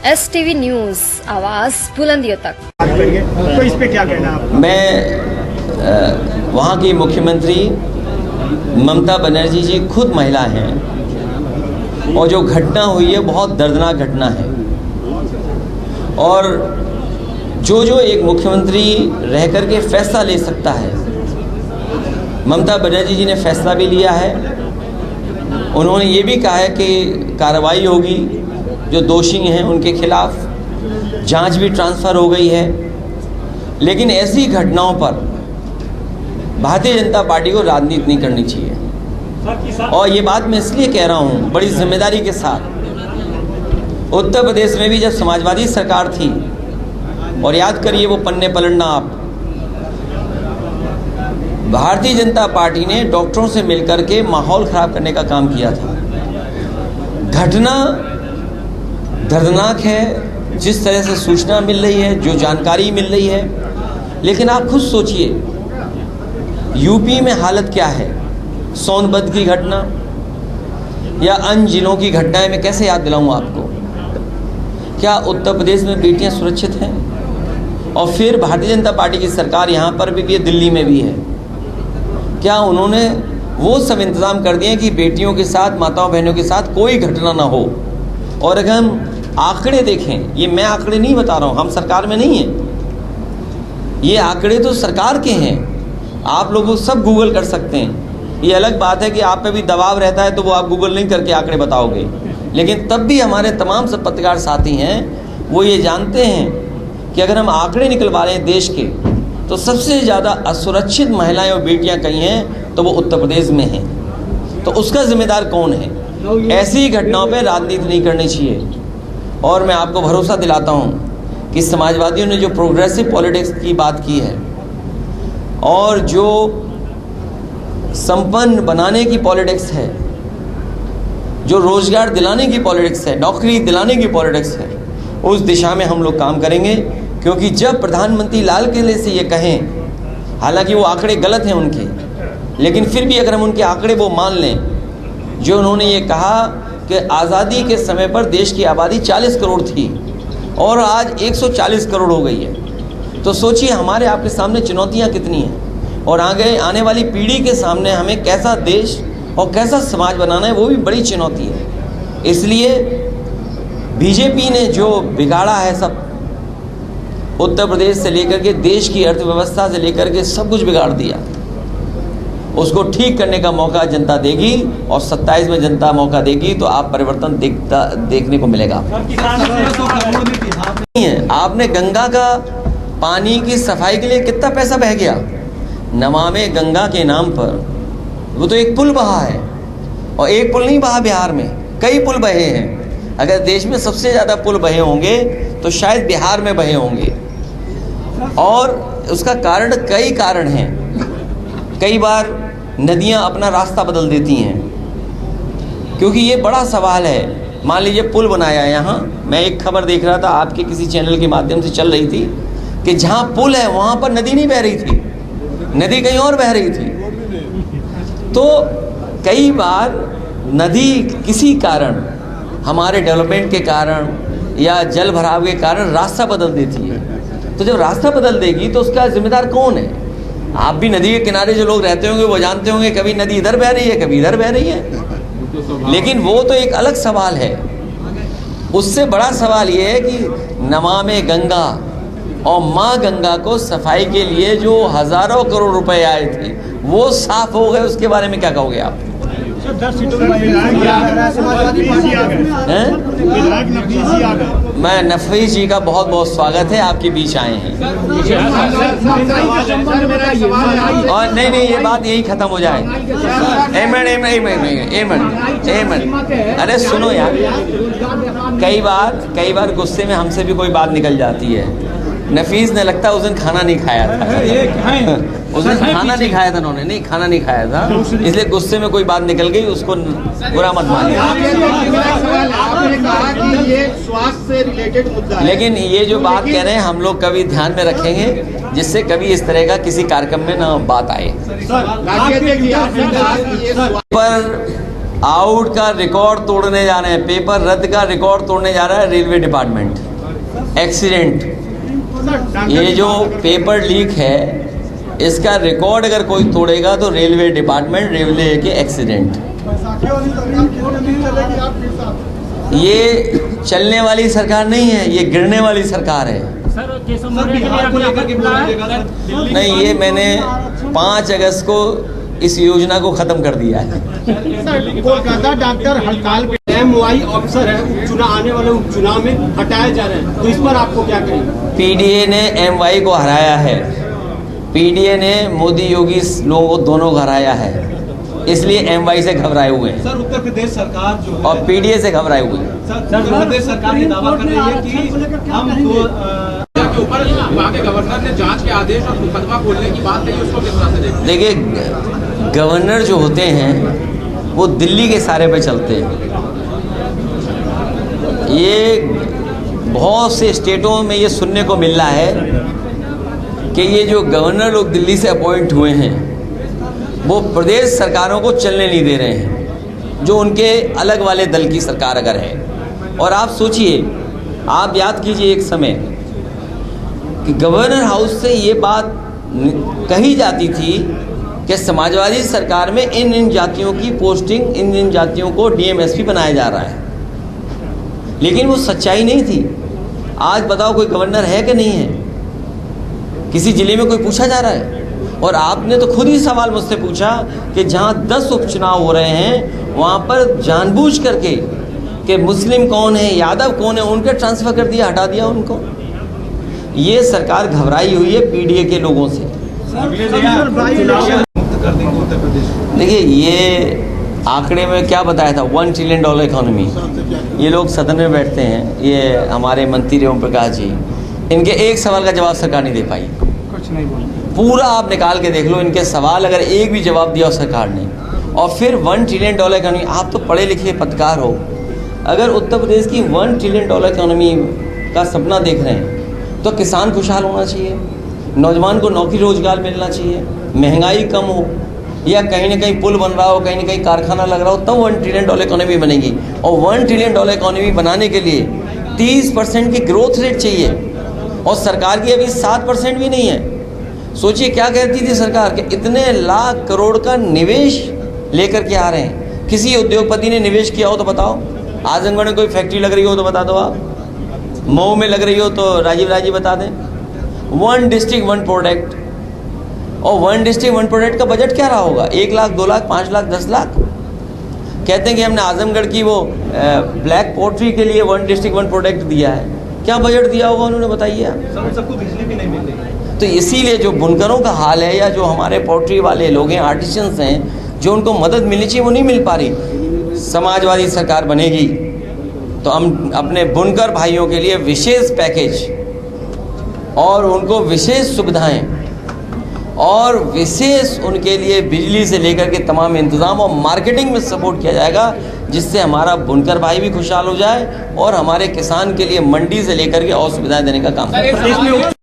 STV news, आवाज बुलंदियों तक। तो इस पे क्या कहना है आपका? मैं वहाँ की मुख्यमंत्री ममता बनर्जी जी खुद महिला हैं और जो घटना हुई है बहुत दर्दनाक घटना है। और जो एक मुख्यमंत्री रह कर के फैसला ले सकता है, ममता बनर्जी जी ने फैसला भी लिया है। उन्होंने ये भी कहा है कि कार्रवाई होगी, जो दोषी हैं उनके खिलाफ जांच भी ट्रांसफ़र हो गई है। लेकिन ऐसी घटनाओं पर भारतीय जनता पार्टी को राजनीति नहीं करनी चाहिए। और ये बात मैं इसलिए कह रहा हूँ बड़ी जिम्मेदारी के साथ। उत्तर प्रदेश में भी जब समाजवादी सरकार थी, और याद करिए वो पन्ने पलटना आप, भारतीय जनता पार्टी ने डॉक्टरों से मिलकर के माहौल ख़राब करने का काम किया था। घटना दर्दनाक है, जिस तरह से सूचना मिल रही है, जो जानकारी मिल रही है। लेकिन आप खुद सोचिए यूपी में हालत क्या है, सोनभद्र की घटना या अन्य जिलों की घटनाएं मैं कैसे याद दिलाऊं आपको। क्या उत्तर प्रदेश में बेटियां सुरक्षित हैं? और फिर भारतीय जनता पार्टी की सरकार यहाँ पर भी है, दिल्ली में भी है। क्या उन्होंने वो सब इंतज़ाम कर दिए कि बेटियों के साथ, माताओं बहनों के साथ कोई घटना ना हो? और अगर हम आंकड़े देखें, ये मैं आंकड़े नहीं बता रहा हूँ, हम सरकार में नहीं हैं, ये आंकड़े तो सरकार के हैं। आप लोग सब गूगल कर सकते हैं। ये अलग बात है कि आप पे भी दबाव रहता है तो वो आप गूगल नहीं करके आंकड़े बताओगे। लेकिन तब भी हमारे तमाम सब पत्रकार साथी हैं, वो ये जानते हैं कि अगर हम आंकड़े निकलवा रहे हैं देश के, तो सबसे ज़्यादा असुरक्षित महिलाएं और बेटियां कहीं हैं तो वो उत्तर प्रदेश में हैं। तो उसका जिम्मेदार कौन है? ऐसी घटनाओं पे राजनीति नहीं करनी चाहिए। और मैं आपको भरोसा दिलाता हूँ कि समाजवादियों ने जो प्रोग्रेसिव पॉलिटिक्स की बात की है और जो संपन्न बनाने की पॉलिटिक्स है, जो रोजगार दिलाने की पॉलिटिक्स है, नौकरी दिलाने की पॉलिटिक्स है, उस दिशा में हम लोग काम करेंगे। क्योंकि जब प्रधानमंत्री लाल किले से ये कहें, हालांकि वो आंकड़े गलत हैं उनके, लेकिन फिर भी अगर हम उनके आंकड़े वो मान लें, जो उन्होंने ये कहा कि आज़ादी के समय पर देश की आबादी 40 करोड़ थी और आज 140 करोड़ हो गई है, तो सोचिए हमारे आपके सामने चुनौतियाँ कितनी हैं और आने वाली पीढ़ी के सामने हमें कैसा देश और कैसा समाज बनाना है, वो भी बड़ी चुनौती है। इसलिए बीजेपी ने जो बिगाड़ा है सब, उत्तर प्रदेश से लेकर के देश की अर्थव्यवस्था से लेकर के सब कुछ बिगाड़ दिया, उसको ठीक करने का मौका जनता देगी और 27 में जनता मौका देगी तो आप परिवर्तन देखने को मिलेगा। आपने गंगा का पानी की सफाई के लिए कितना पैसा बह गया? नमामि गंगा के नाम पर वो तो एक पुल बहा है, और एक पुल नहीं बहा, बिहार में कई पुल बहे हैं। अगर देश में सबसे ज़्यादा पुल बहे होंगे तो शायद बिहार में बहे होंगे। और उसका कारण कई कारण हैं। कई बार नदियां अपना रास्ता बदल देती हैं, क्योंकि ये बड़ा सवाल है। मान लीजिए पुल बनाया यहाँ, मैं एक खबर देख रहा था आपके किसी चैनल के माध्यम से चल रही थी कि जहाँ पुल है वहाँ पर नदी नहीं बह रही थी, नदी कहीं और बह रही थी। तो कई बार नदी किसी कारण, हमारे डेवलपमेंट के कारण या जल भराव के कारण रास्ता बदल देती है। तो जब रास्ता बदल देगी तो उसका जिम्मेदार कौन है? आप भी नदी के किनारे जो लोग रहते होंगे वो जानते होंगे, कभी नदी इधर बह रही है, कभी इधर बह रही है। लेकिन वो तो एक अलग सवाल है। उससे बड़ा सवाल ये है कि नमामि गंगा और माँ गंगा को सफाई के लिए जो हज़ारों करोड़ रुपए आए थे वो साफ हो गए, उसके बारे में क्या कहोगे आप? 10 सीटों में मैं नफीस जी का बहुत बहुत स्वागत है, आपके बीच आए हैं। और नहीं ये बात यही खत्म हो जाए। अरे सुनो यार, कई बार गुस्से में हमसे भी कोई बात निकल जाती है। नफीस ने लगता है उस दिन खाना नहीं खाया था, उस दिन खाना नहीं खाया था उन्होंने, नहीं खाना नहीं खाया था, इसलिए गुस्से में कोई बात निकल गई, उसको बुरा मत मानिए। लेकिन ये जो बात कह रहे हैं हम लोग कभी ध्यान में रखेंगे, जिससे कभी इस तरह का किसी कार्यक्रम में ना बात आए। पर आउट का रिकॉर्ड तोड़ने जा रहे हैं, पेपर रद्द का रिकॉर्ड तोड़ने जा रहा है रेलवे डिपार्टमेंट। एक्सीडेंट, ये जो पेपर लीक है इसका रिकॉर्ड अगर कोई तोड़ेगा तो रेलवे डिपार्टमेंट, रेलवे के एक्सीडेंट। ये चलने वाली सरकार नहीं है, ये गिरने वाली सरकार है। नहीं, ये मैंने 5 अगस्त को इस योजना को खत्म कर दिया है। कोलकाता डॉक्टर हड़ताल पे MY ऑफिसर है, उपचुनाव आने वाले उपचुनाव में हटाए जा रहे हैं, तो इस पर आपको क्या कहेंगे? पीडीए ने MY को हराया है, पीडीए ने मोदी योगी लोगों को दोनों को हराया है, इसलिए MY से घबराए हुए हैं। सर, उत्तर प्रदेश सरकार जो है और पीडीए से घबराए हुए हैं। सर, उत्तर प्रदेश सरकार ये दावा कर रही है कि हम के ऊपर वहाँ के गवर्नर ने जांच के आदेश और मुकदमा खोलने की बात कही, उसको किस तरह से देखते हैं? देखिए, गवर्नर जो होते हैं वो दिल्ली के सारे पे चलते हैं। ये बहुत से स्टेटों में ये सुनने को मिल रहा है कि ये जो गवर्नर लोग दिल्ली से अपॉइंट हुए हैं वो प्रदेश सरकारों को चलने नहीं दे रहे हैं, जो उनके अलग वाले दल की सरकार अगर है। और आप सोचिए, आप याद कीजिए एक समय कि गवर्नर हाउस से ये बात कही जाती थी कि समाजवादी सरकार में इन जातियों की पोस्टिंग, इन जातियों को DMSP बनाया जा रहा है, लेकिन वो सच्चाई नहीं थी। आज बताओ कोई गवर्नर है कि नहीं है? किसी ज़िले में कोई पूछा जा रहा है? और आपने तो खुद ही सवाल मुझसे पूछा कि जहाँ 10 उपचुनाव हो रहे हैं वहाँ पर जानबूझ करके कि मुस्लिम कौन है, यादव कौन है, उनके ट्रांसफ़र कर दिया, हटा दिया उनको। ये सरकार घबराई हुई है पीडीए के लोगों से। देखिए, ये आंकड़े में क्या बताया था, $1 ट्रिलियन इकोनॉमी। ये लोग सदन में बैठते हैं, ये हमारे मंत्री ओम प्रकाश जी, इनके एक सवाल का जवाब सरकार नहीं दे पाई। कुछ नहीं बोला, पूरा आप निकाल के देख लो, इनके सवाल अगर एक भी जवाब दिया सरकार ने। और फिर $1 ट्रिलियन इकोनॉमी, आप तो पढ़े लिखे पत्रकार हो, अगर उत्तर प्रदेश की $1 ट्रिलियन इकोनॉमी का सपना देख रहे हैं तो किसान खुशहाल होना चाहिए, नौजवान को नौकरी रोजगार मिलना चाहिए, महंगाई कम हो, या कहीं ना कहीं पुल बन रहा हो, कहीं ना कहीं कारखाना लग रहा हो, तब $1 ट्रिलियन इकोनॉमी बनेगी। और $1 ट्रिलियन इकोनॉमी बनाने के लिए 30% की ग्रोथ रेट चाहिए, और सरकार की अभी 7% भी नहीं है। सोचिए क्या कहती थी सरकार कि इतने लाख करोड़ का निवेश लेकर के आ रहे हैं। किसी उद्योगपति ने निवेश किया हो तो बताओ, आजमगढ़ में कोई फैक्ट्री लग रही हो तो बता दो, आप मऊ में लग रही हो तो राजीव बता दें। 1 डिस्ट्रिक्ट 1 प्रोडक्ट, और 1 डिस्ट्रिक्ट 1 प्रोडक्ट का बजट क्या रहा होगा? 1 लाख, 2 लाख, 5 लाख, 10 लाख। कहते हैं कि हमने आजमगढ़ की वो ब्लैक पोट्री के लिए 1 डिस्ट्रिक्ट 1 प्रोडक्ट दिया है, क्या बजट दिया होगा उन्होंने, बताइए आप। सबको बिजली भी नहीं मिल रही। तो इसीलिए जो बुनकरों का हाल है, या जो हमारे पोट्री वाले लोग हैं, आर्टिशंस हैं, जो उनको मदद मिलनी चाहिए वो नहीं मिल पा रही। समाजवादी सरकार बनेगी तो हम अपने बुनकर भाइयों के लिए विशेष पैकेज और उनको विशेष सुविधाएं और विशेष उनके लिए बिजली से लेकर के तमाम इंतज़ाम और मार्केटिंग में सपोर्ट किया जाएगा, जिससे हमारा बुनकर भाई भी खुशहाल हो जाए और हमारे किसान के लिए मंडी से लेकर के और सुविधाएं देने का काम करें।